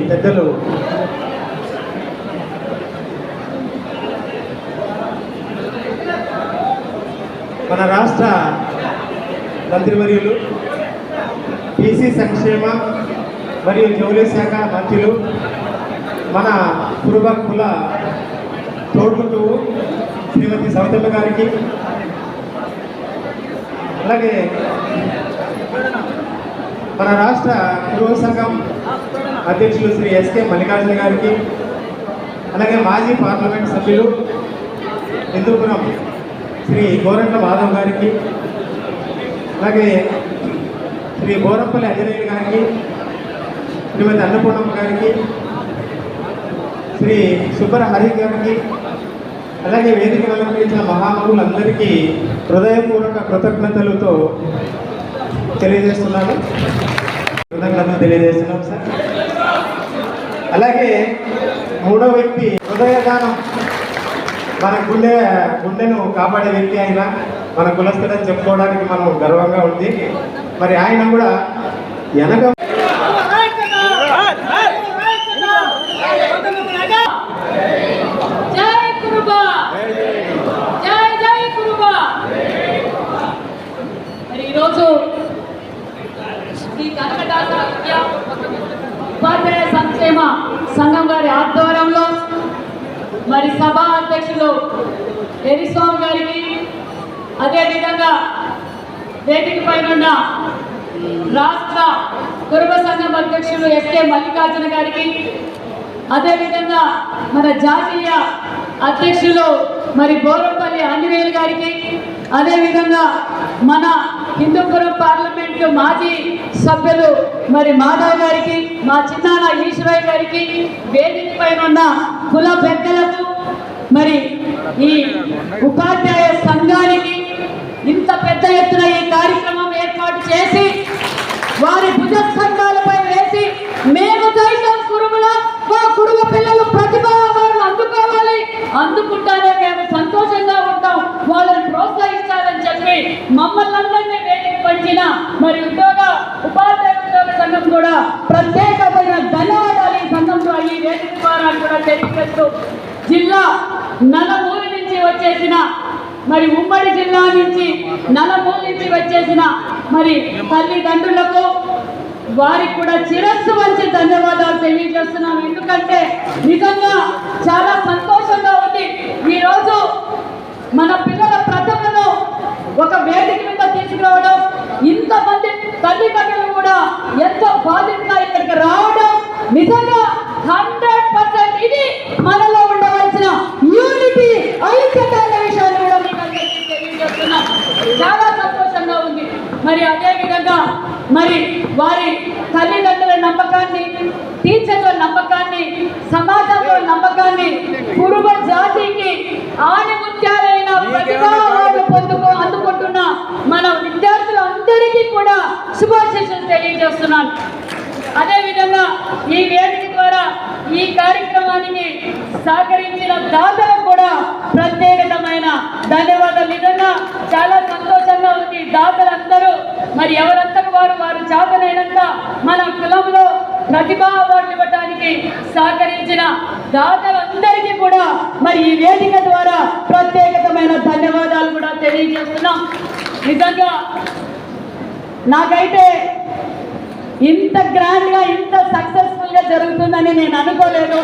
పెద్దలు మన రాష్ట్ర మంత్రివర్యులు బీసీ సంక్షేమ మరియు జౌళి శాఖ మంత్రులు మన కురుబ కుల తోడ్పుటువు శ్రీమతి సౌతమ్మ గారికి, అలాగే మన రాష్ట్ర కురుబ సంఘం అధ్యక్షులు శ్రీ ఎస్కే మల్లికార్జున గారికి, అలాగే మాజీ పార్లమెంట్ సభ్యులు హిందూపురం శ్రీ గోరంట్ల మాధవ్ గారికి, అలాగే శ్రీ బోరంపల్లి అంజనేయులు గారికి, శ్రీమతి అన్నపూర్ణమ్మ గారికి, శ్రీ సుబ్బర హరి గారికి, అలాగే వేదిక అలంకరించిన మహానుభులందరికీ హృదయపూర్వక కృతజ్ఞతలతో తెలియజేస్తున్నాను. కృతజ్ఞతలు తెలియజేస్తున్నాం సార్. అలాగే మూడో వ్యక్తి హృదయదానం, మన గుండెను కాపాడే వ్యక్తి ఆయన, మన కులస్తుడని చెప్పుకోవడానికి మనం గర్వంగా ఉంది. మరి ఆయన కూడా వెనక ఈరోజు శ్రీ కనకదాస ఉపాధ్యాయ సంక్షేమ సంఘం గారి ఆధ్వర్యంలో మరి సభా అధ్యక్షులు ఎరిస్వామి గారికి, అదేవిధంగా వేదిక పైన రాష్ట్ర కురుబ సంఘం అధ్యక్షులు ఎస్కే మల్లికార్జున గారికి, అదేవిధంగా మన జాతీయ అధ్యక్షులు మరి బోరంపల్లి ఆంజనేయులు గారికి, అదేవిధంగా మన హిందూపురం పార్లమెంటు మాజీ సభ్యులు మరి మాధవ్ గారికి, మా చిన్నాన్న ఈశ్వరయ్య గారికి, వేదిక పైన ఉన్న కుల పెద్దలకు, మరి ఈ ఉపాధ్యాయ సంఘానికి ఇంత పెద్ద ఎత్తున ఈ కార్యక్రమం ఏర్పాటు చేసి వారి భుజ సంఘాలపై వేసి మేము సైతం కురుముల మా కురుమ పిల్లలు ప్రతిభ అవార్డులు అందుకోవాలి, అందుకుంటానే మేము సంతోషంగా ఉంటాం, వాళ్ళని ప్రోత్సహించాలని చెప్పి మమ్మల్ని అందరినీ వేదిక పంచిన మరి ఉపాధ్యాయ ఉద్యోగ సంఘం కూడా ప్రత్యేకమైన ధన్యవాదాలు ఈ సంఘంలో ఈ వేదిక ద్వారా కూడా తెలియజేస్తూ, జిల్లా నలుమూల నుంచి వచ్చేసిన మరి ఉమ్మడి జిల్లా నుంచి నలుమూల నుంచి వచ్చేసిన మరి తల్లిదండ్రులకు వారికి కూడా శిరస్సు వంచి ధన్యవాదాలు తెలియజేస్తున్నాను. ఎందుకంటే నిజంగా చాలా సంతోషంగా ఉంది. ఈరోజు మన పిల్లల ప్రతిభను ఒక వేదిక మీద తీసుకురావడం, ఇంతమంది తల్లిదండ్రులు కూడా ఎంతో బాధ్యతగా ఇక్కడికి రావడం నిజంగా 100% ఇది మనలో ఉండవలసిన యూనిటీ, ఐక్యత అనే విషయాన్ని కూడా మీకు అందరికీ తెలియజేస్తున్నాం. చాలా సంతోషంగా ఉంది. మరి అదేవిధంగా మరి వారి తల్లిదండ్రుల నమ్మకాన్ని, టీచర్ల నమ్మకాన్ని, సమాజంలో నమ్మకాన్ని, కురుబ జాతికి ఆణిముత్యాలైన ప్రతిభా అవార్డు అందుకుంటున్న మన విద్యార్థులందరికీ కూడా శుభాశీస్సులు తెలియజేస్తున్నాను. అదేవిధంగా ఈ వేదిక ద్వారా ఈ కార్యక్రమానికి సహకరించిన దాతలకు కూడా ప్రత్యేకమైన ధన్యవాదాలు. నిజంగా చాలా సంతోషంగా ఉంది. దాతలందరూ మరి ఎవరంతకు వారు చేతనైనంత మన కులంలో ప్రతిభా అవార్డు ఇవ్వడానికి సహకరించిన దాతలందరికీ కూడా మరి ఈ వేదిక ద్వారా ప్రత్యేకమైన ధన్యవాదాలు కూడా తెలియజేస్తున్నాం. నిజంగా నాకైతే ఇంత గ్రాండ్గా ఇంత సక్సెస్ఫుల్గా జరుగుతుందని నేను అనుకోలేదు.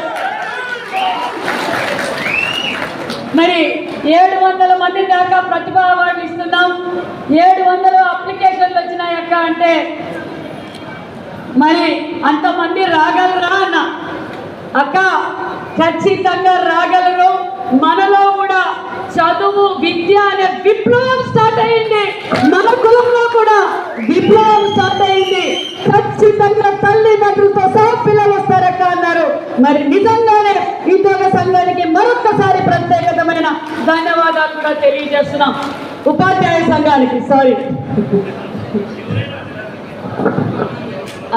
మరి 700 మంది దాకా ప్రతిభా అవార్డులు ఇస్తున్నాం. 700 అప్లికేషన్లు వచ్చినాయక్క అంటే మరి అంతమంది రాగలరా అన్న? అక్క ఖచ్చితంగా రాగలరు. మనలో కూడా చదువు, విద్య అనే విప్లవం స్టార్ట్ అయింది. మన కులంలో కూడా విప్లవం స్టార్ట్ అయింది. ఖచ్చితంగా తల్లిదండ్రులతో సహా పిల్లలు వస్తారక్క అన్నారు. మరి నిజంగానే ఉద్యోగ సంఘానికి మరొక్కసారి ప్రత్యేకమైన ధన్యవాదాలు కూడా తెలియజేస్తున్నాం. ఉపాధ్యాయ సంఘానికి సారీ,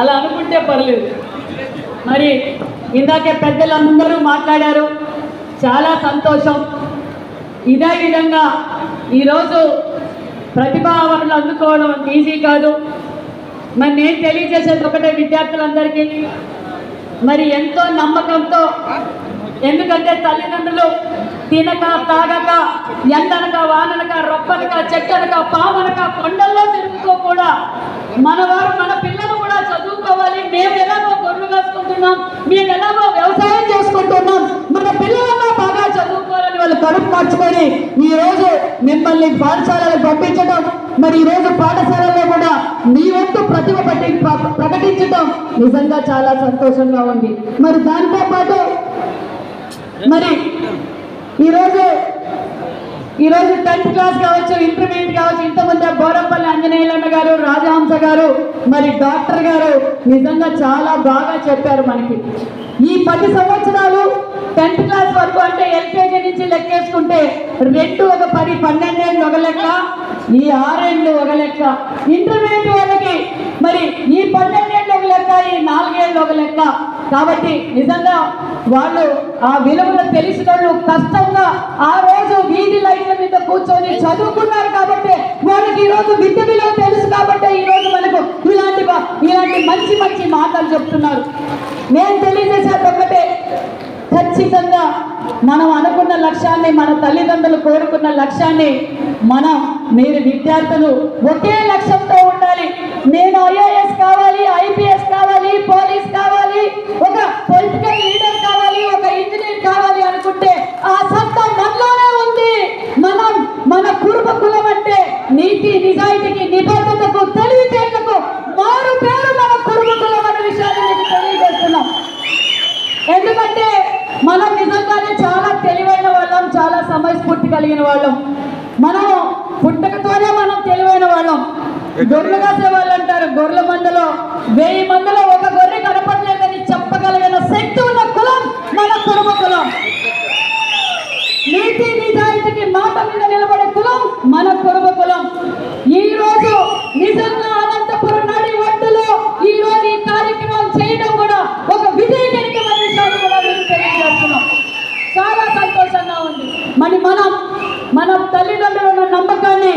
అలా అనుకుంటే పర్లేదు. మరి ఇందాకే పెద్దలందరూ మాట్లాడారు, చాలా సంతోషం. ఇదే విధంగా ఈరోజు ప్రతిభా అవార్డులు అందుకోవడం ఈజీ కాదు. మరి నేను తెలియజేసేది ఒకటే విద్యార్థులందరికీ, మరి ఎంతో నమ్మకంతో, ఎందుకంటే తల్లిదండ్రులు తినక తాగక ఎండనక వాననక రొప్పనక చెక్కనక పావనక కొండల్లో తిరుగుతూ కూడా మనవారు మన పిల్లలు కూడా చదువుకోవాలి, మేము ఎలాగో గొర్రెలు కాసుకుంటున్నాం, మేము ఎలాగో వ్యవసాయం చేసుకుంటున్నాం, మన పిల్లలన్నా బాగా చదువుకోవాలని వాళ్ళు కడుపు మార్చుకొని ఈరోజు మిమ్మల్ని పాఠశాలకు పంపించడం, మరి ఈరోజు పాఠశాలలో కూడా మీ వంతు ప్రతిభ ప్రకటించడం నిజంగా చాలా సంతోషంగా ఉంది. మరి దాంతో పాటు మరి ఈరోజు 10th క్లాస్ కావచ్చు, ఇంటర్మీడియట్ కావచ్చు, ఇంతమంది బోరంపల్లి ఆంజనేయులన్న గారు, రాజహంస గారు, మరి డాక్టర్ గారు నిజంగా చాలా బాగా చెప్పారు. మనకి ఈ 10 సంవత్సరాలు 10th క్లాస్ వరకు అంటే ఎల్కేజీ నుంచి లెక్కేసుకుంటే 2 ఒక 10 12 ఏళ్ళు ఒక లెక్క, ఈ 6 ఏళ్ళు ఒక లెక్క, ఇంటర్మీడియట్ వాళ్ళకి మరి ఈ 12 ఏళ్ళు ఒక లెక్క, ఈ 4 ఏళ్ళు ఒక లెక్క. కాబట్టి నిజంగా వాళ్ళు ఆ విలువలు తెలిసిన వాళ్ళు కష్టంగా ఆ రోజు వీధి లైట్ల మీద కూర్చొని చదువుకున్నారు కాబట్టి వాళ్ళకి ఈరోజు విద్య విలువ తెలుసు కాబట్టి ఈరోజు మనకు ఇలాంటి మంచి మంచి మాటలు చెప్తున్నారు. నేను తెలియజేసేది ఒకటే, ఖచ్చితంగా మనం అనుకున్న లక్ష్యాన్ని, మన తల్లిదండ్రులు కోరుకున్న లక్ష్యాన్ని మీరు విద్యార్థులు ఒకే లక్ష్యంతో ఉండాలి. నేను ఐఏఎస్ కావాలి, ఐపీఎస్ కావాలి, పోలీస్ కావాలి, ఒక పొలిటికల్ లీడర్ కావాలి, ఒక ఇంజనీర్ కావాలి అనుకుంటే ఆ సత్తా మనలోనే ఉంది. మన కుటుంబ కులం అంటే నీతి నిజాయితీకి, నిబద్ధతకు, తెలివితేటలకు మారు పేరు మన కుటుంబ కులం అనే విషయాన్ని మీకు తెలియజేస్తున్నాం. ఎందుకంటే మనం నిజంగానే చాలా తెలివైన వాళ్ళం, చాలా సమయస్ఫూర్తి కలిగిన వాళ్ళం. మనం పుట్టకతోనే మనం తెలివైన వాళ్ళం. గొర్రెలు కాసే వాళ్ళు అంటారు, గొర్రెల మందలో 1000 మందిలో ఒక గొర్రె కనపడలేదని చెప్పగలిగిన శక్తి ఉన్న కులం మన కుటుంబ కులం. నీతి నిజాయితీకి మాట మీద నిలబడే కులం మన కుటుంబ కులం. ఈ రోజు నిజంగా అనంతపురం నడి ఒడ్డులో ఈ రోజు ఈ కార్యక్రమం చేయడం కూడా ఒక విజయకరమైన విషయాన్ని కూడా మేము తెలియజేస్తున్నాం. చాలా సంతోషంగా ఉంది. మన తల్లిదండ్రుల నమ్మకాన్ని,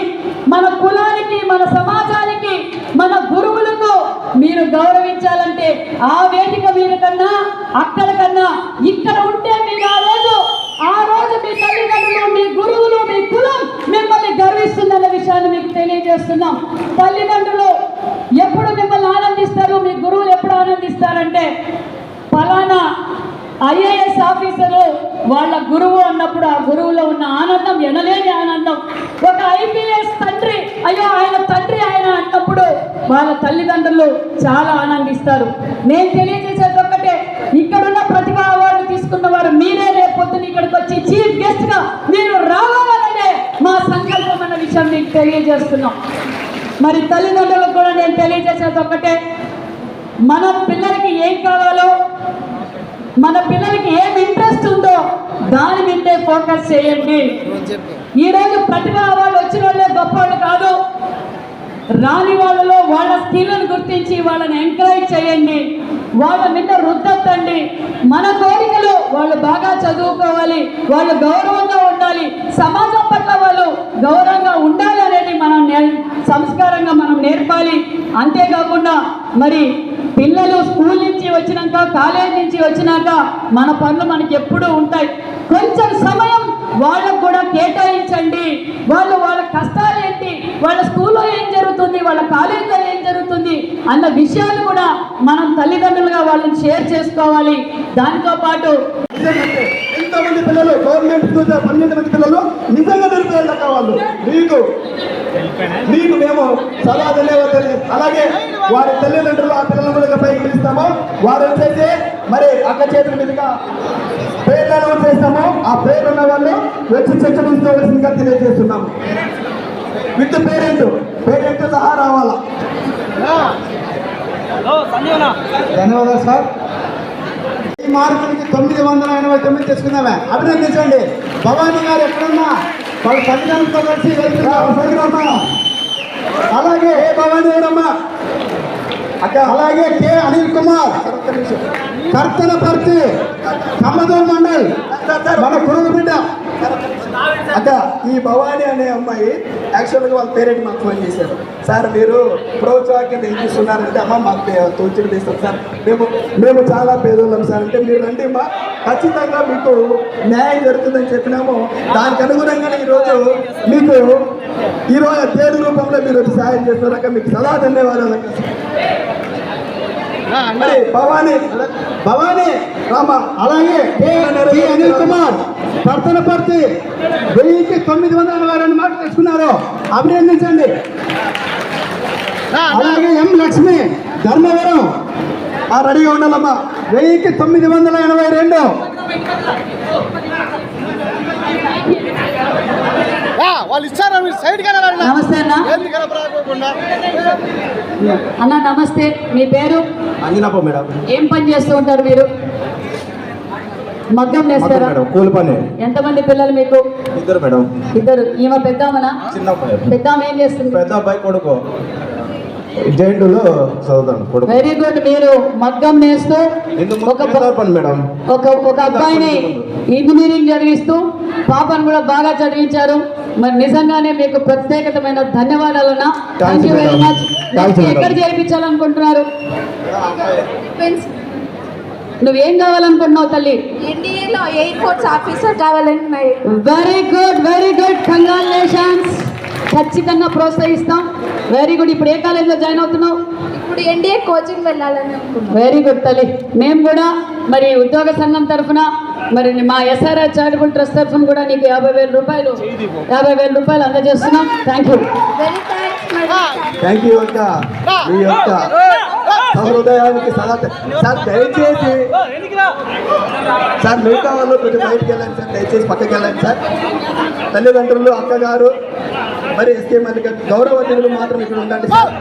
మన కులానికి, మన సమాజానికి, మన గురువులకు మీరు గౌరవించాలంటే ఆ వేదిక మీరు కన్నా, అక్కడ కన్నా ఇక్కడ ఉంటే మీరు ఆ రోజు మీ తల్లిదండ్రులు, మీ గురువులు, మీ కులం మిమ్మల్ని గర్విస్తుందన్న విషయాన్ని మీకు తెలియజేస్తున్నాం. తల్లిదండ్రులు ఎప్పుడు మిమ్మల్ని ఆనందిస్తారు, మీ గురువులు ఎప్పుడు ఆనందిస్తారంటే ఫలానా ఐఏఎస్ ఆఫీసరు వాళ్ళ గురువు అన్నప్పుడు ఆ గురువులో ఉన్న ఆనందం ఎనలేని ఆనందం. ఒక ఐపీఎస్ తండ్రి, అయ్యో ఆయన తండ్రి ఆయన అన్నప్పుడు వాళ్ళ తల్లిదండ్రులు చాలా ఆనందిస్తారు. నేను తెలియజేసేది ఒక్కటే, ఇక్కడున్న ప్రతిభా అవార్డు తీసుకున్న వారు మీరే రేపొద్దున ఇక్కడికి వచ్చి చీఫ్ గెస్ట్ గా మీరు రావాలనే మా సంకల్పం అన్న విషయం మీకు తెలియజేస్తున్నాం. మరి తల్లిదండ్రులకు కూడా నేను తెలియజేసేది ఒక్కటే, మన పిల్లలకి ఏం కావాలో, మన పిల్లలకి ఏం ఇంట్రెస్ట్ ఉందో దాని మీదే ఫోకస్ చేయండి. ఈరోజు ప్రతిభా అవార్డు వచ్చిన వాళ్ళే గొప్ప వాళ్ళు కాదు, రాని వాళ్ళలో వాళ్ళ స్కిల్లను గుర్తించి వాళ్ళని ఎంకరేజ్ చేయండి, వాళ్ళ మీద రుద్దొద్దండి. మన కోరికలు వాళ్ళు బాగా చదువుకోవాలి, వాళ్ళు గౌరవంగా ఉండాలి, సమాజం పట్ల వాళ్ళు గౌరవంగా ఉండాలి అనేది మనం సంస్కారంగా మనం నేర్పాలి. అంతేకాకుండా మరి పిల్లలు స్కూల్ నుంచి వచ్చినాక, కాలేజ్ నుంచి వచ్చినాక మన పనులు మనకి ఎప్పుడూ ఉంటాయి. కొంచెం సమయం వాళ్ళకు కూడా కేటాయించండి. వాళ్ళ కష్టాలు ఏంటి, వాళ్ళ స్కూల్లో ఏం జరుగుతుంది, వాళ్ళ కాలేజీలో ఏం జరుగుతుంది అన్న విషయాలు కూడా మనం తల్లిదండ్రులుగా వాళ్ళని షేర్ చేసుకోవాలి. దాంతో పాటు ఎంతమంది పిల్లలు గవర్నమెంట్ 12 మంది పిల్లలు నిజంగా నిరుపేదలు కావాలి. మీకు మేము సలహా తెలియదు. అలాగే వారి తల్లిదండ్రులు ఆ పిల్లల మీద పైకి పిలుస్తాము. వారు వచ్చేసి మరి అక్క చేతుల మీదుగా పేర్లను చేస్తాము. ఆ పేర్లు ఉన్న వాళ్ళు వచ్చి చర్చించుకోవాల్సిందిగా తెలియజేస్తున్నాము. విత్ పేరెంట్ సహా రావాలా. ధన్యవాదాలు సార్. ఈ మార్కులకి 989 తీసుకుందామే. అభినందించండి. భవానీ గారు ఎక్కడున్నా వాళ్ళ తల్లిదండ్రులతో కలిసి వెళ్తున్నారు. అలాగే భవానీ గారమ్మా, అలాగే కె అనిల్ కుమార్, కర్తనపర్తి, కమ్మదూర్ మండల్, మన కురుడు బిడ్డ అక్క ఈ భవానీ అనే అమ్మాయి యాక్చువల్గా వాళ్ళ పేరెంట్ మాకు ఫోన్ చేశారు. సార్ మీరు ప్రోత్సాహం కింద ఏం చేస్తున్నారంటే అమ్మ మాకు తోచిని తీస్తాం సార్, మేము చాలా పేదోళ్ళం సార్ అంటే మీరు రండి అమ్మా ఖచ్చితంగా మీకు న్యాయం జరుగుతుందని చెప్పినాము. దానికి అనుగుణంగానే ఈరోజు మీకు ఈరోజు దేవుడి రూపంలో మీరు వచ్చి సహాయం చేస్తున్నారక్క, మీకు సదా ధన్యవాదాలు అక్క. మరి భవానీ రామ అలాగే అనిల్ కుమార్ పర్తనపర్తి 1982 మార్కులు తెచ్చుకున్నారు, అభినందించండి. అలాగే ఎం లక్ష్మి ధర్మవరం రెడీగా ఉండాలమ్మా 1982. వాళ్ళు ఇచ్చారా మీరు సైడ్ నమస్తే అన్న నమస్తే. మీ పేరు? అంజనప్ప మేడం. ఏం పని చేస్తూ ఉంటారు మీరు? మగ్గం చేస్తారా? కూలి పని. ఎంతమంది పిల్లలు మీకు? 2 మేడం. 2. ఈమె పెద్దామనా? చిన్న పెద్ద ఏం చేస్తుంది? పెద్ద అబ్బాయి కొడుకు జైంటులో చదువుతాను కొడుకు. Very good. మీరు మగ్గం నేస్తూ మేడం ఒక అబ్బాయిని ఇంజనీరింగ్ చదివిస్తూ పాపను కూడా బాగా చదివించారు. మరి నిజంగానే మీకు ప్రత్యేకమైన ధన్యవాదాలన్నా. Thank you very much. ఎక్కడ చేర్పించాలనుకుంటున్నారు? నువ్వేం కావాలనుకుంటున్నావు తల్లి? ఇండియాలో ఎయిర్ ఫోర్స్ ఆఫీసర్ కావాలని. Very good, very good, congratulations. ఖచ్చితంగా ప్రోత్సహిస్తాం. Very good. ఇప్పుడు ఏ కాలేజ్లో జాయిన్ అవుతున్నావు? ఇప్పుడు ఎన్డీఏ కోచింగ్ వెళ్ళాలని అనుకుంటున్నాను. వెరీ గుడ్ తల్లి. మేము కూడా మరి ఉద్యోగ సంఘం తరఫున మరి మా ఎస్ఆర్ఆర్ చారిటబుల్ ట్రస్ట్ తరఫున కూడా నీకు 50,000 రూపాయలు అందజేస్తున్నాం. Thank you. Very thanks. Thank you అక్క. మీ యొక్క సహృదయానికి సదా సార్ దయచేసి సార్ మిగతా వాళ్ళు కొంచెం బయటకు వెళ్ళండి సార్, దయచేసి పక్కకి వెళ్ళండి సార్. తల్లిదండ్రులు అక్కగారు మరి ఎస్కే మల్లిక గౌరవనీయులు మాత్రం ఇక్కడ ఉండండి సార్.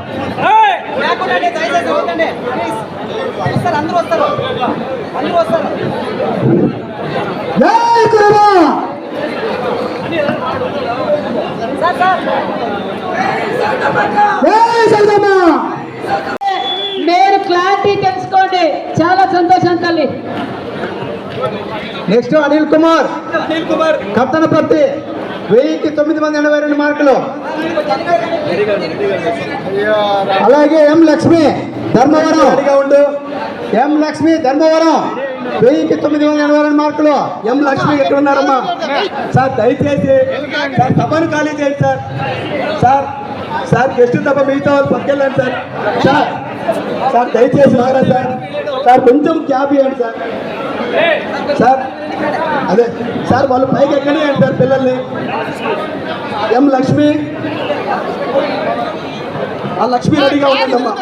జై గురువా. మీరు క్లారిటీ తెలుసుకోండి. చాలా సంతోషం తల్లి. నెక్స్ట్ అనిల్ కుమార్ కప్తనపర్తి 1982 మార్కులు. అలాగే ఎం లక్ష్మి ధర్మవరం ఉండు. ఎం లక్ష్మి ధర్మవరం 1982 మార్కులు. ఎం లక్ష్మి ఎక్కడ ఉన్నారమ్మా? సార్ దయచేసి సార్ సభను ఖాళీ చేయండి సార్. సార్ సార్ గెస్ట్ తప్ప మిగతా వాళ్ళు పట్టుకెళ్ళండి సార్. సార్ సార్ దయచేసి రారా సార్. సార్ కొంచెం క్యాబ్ ఇవ్వండి సార్. సార్ అదే సార్ వాళ్ళు పైకి ఎక్కనియండి సార్ పిల్లల్ని. ఎం లక్ష్మి ఆ లక్ష్మి రెడీగా ఉంటుందమ్మా.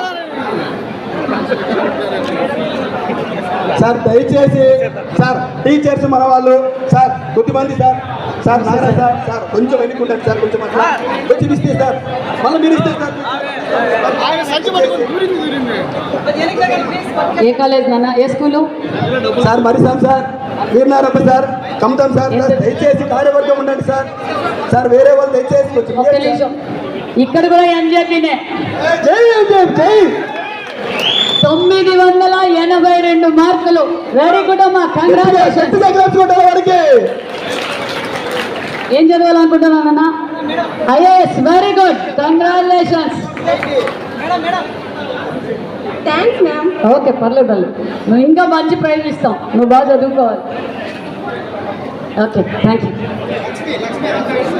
సార్ దయచేసి సార్ టీచర్స్ మన వాళ్ళు సార్ కొద్దిమంది sir sir Nara sir sir కొంచెం ఎన్నుకుంటారు సార్, కొంచెం అట్లా కొంచెం ఇస్తే సార్ మళ్ళీ మీరు ఇస్తే సార్. ఏ కాలేజ్ నాన్న? ఏ స్కూలు? సార్ మరిసాం సార్, వీరనారప్ప సార్, కమతం సార్. దయచేసి కార్యవర్గం ఉండండి సార్. సార్ వేరే వాళ్ళు దయచేసి ఒక్క నిమిషం. ఇక్కడ కూడా ఎంజేపీనే. జై జై 982 మార్కులు. వెరీ గుడ్ అమ్మా, కంగ్రాచులేషన్. వారికి ఏం చదవాలనుకుంటున్నానన్నా? IAS. Very good, congratulations. Thanks ma'am. Okay పర్లేదు తల్లి, నువ్వు ఇంకా మంచి ప్రైజ్ ఇస్తాం, నువ్వు బాగా చదువుకోవాలి. Okay thank you.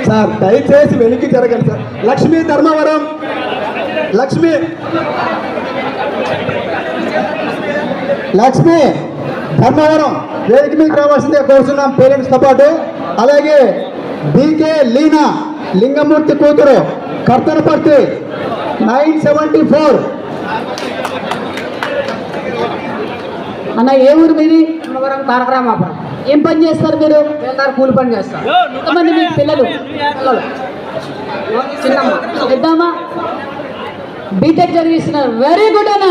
సార్ దయచేసి వెనక్కి జరగండి సార్. లక్ష్మీ ధర్మవరం లక్ష్మి ధర్మవరం వేదిక మీకు రావాల్సిందే కోరుతున్నాం పేరెంట్స్తో పాటు. అలాగే బీకే లీనా లింగమూర్తి కూతురు కర్తనపర్తి 974. అన్న ఏ ఊరు మీది? తారకరామాపురం. ఏం పని చేస్తారు మీరు? కూలి పని చేస్తారు. ఎంతమంది మీకు పిల్లలు? చిన్నమ్మ పెద్దమ్మా బీటెక్ చదివిస్తున్నారు. వెరీ గుడ్ అన్న.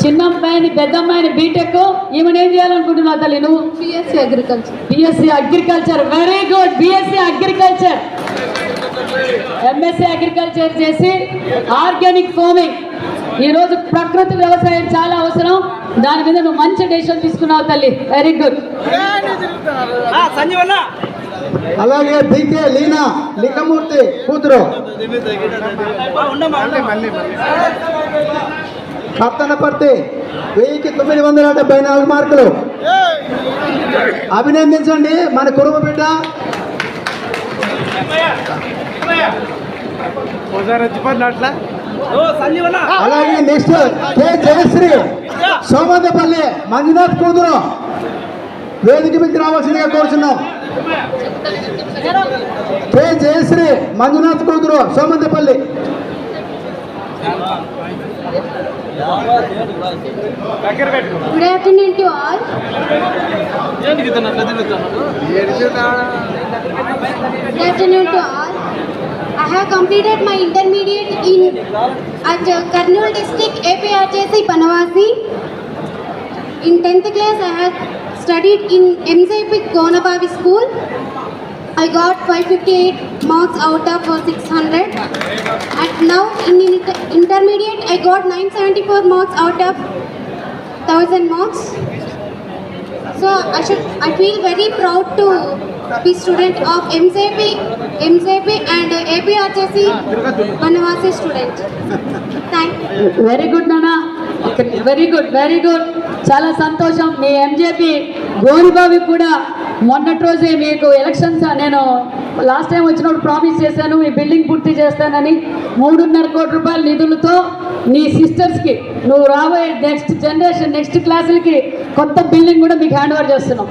చిన్నమ్మాయిని పెద్దమ్మాయిని బీటెక్, ఈమెను ఏం చేయాలనుకుంటున్నావు తల్లి నువ్వు? BSc agriculture. BSc agriculture. Very good. BSc agriculture, MSc agriculture చేసి ఆర్గానిక్ ఫార్మింగ్ ఈరోజు ప్రకృతి వ్యవసాయం చాలా అవసరం. దాని మీద నువ్వు మంచి డెసిషన్ తీసుకున్నావు తల్లి. Very good. అలాగే బీకే లీనా లింగమూర్తి కూతురు కర్తనపర్తి 1974 మార్కులు. అభినందించండి మన కురుమ బిడ్డ. అలాగే నెక్స్ట్ కే జయశ్రీ సోమందపల్లి మంజునాథ్ కూతురు వేదిక మీద రావాల్సిందిగా కోరుచున్నాం. కే జయశ్రీ మంజునాథ్ కూతురు Somandepalli. Good afternoon to all. Good afternoon to all. I have completed my intermediate at Kurnool district APRJC Banavasi. In 10th class I have studied in MZP Gonabavi school. I got 558 marks out of 600. And now in intermediate I got 974 marks out of 1000 marks. So I feel very proud to be student of MZP and APRJC Banavasi student. Thank you. Very good నానా. Very good, very good. చాలా సంతోషం. మీ MJP గోరిబావి కూడా మొన్నటి రోజే మీకు elections నేను last time వచ్చినప్పుడు promise చేశాను ఈ బిల్డింగ్ పూర్తి చేస్తానని. 3.5 కోట్ల రూపాయల నిధులతో నీ సిస్టర్స్కి నువ్వు రాబోయే నెక్స్ట్ జనరేషన్ నెక్స్ట్ క్లాసులకి కొత్త బిల్డింగ్ కూడా మీకు హ్యాండ్ ఓవర్ చేస్తున్నాం.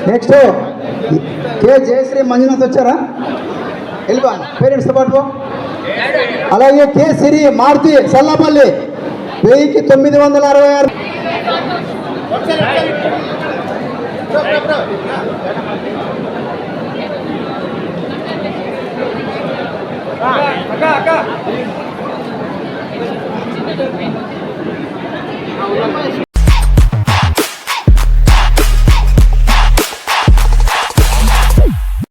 నెక్స్ట్ కే జయశ్రీ మంజునాథ్ వచ్చారా? వెళ్ళిపో పేరెంట్స్తో పాటు. అలాగే కే సిరి మారుతి సల్లాపల్లి 1966. అక్క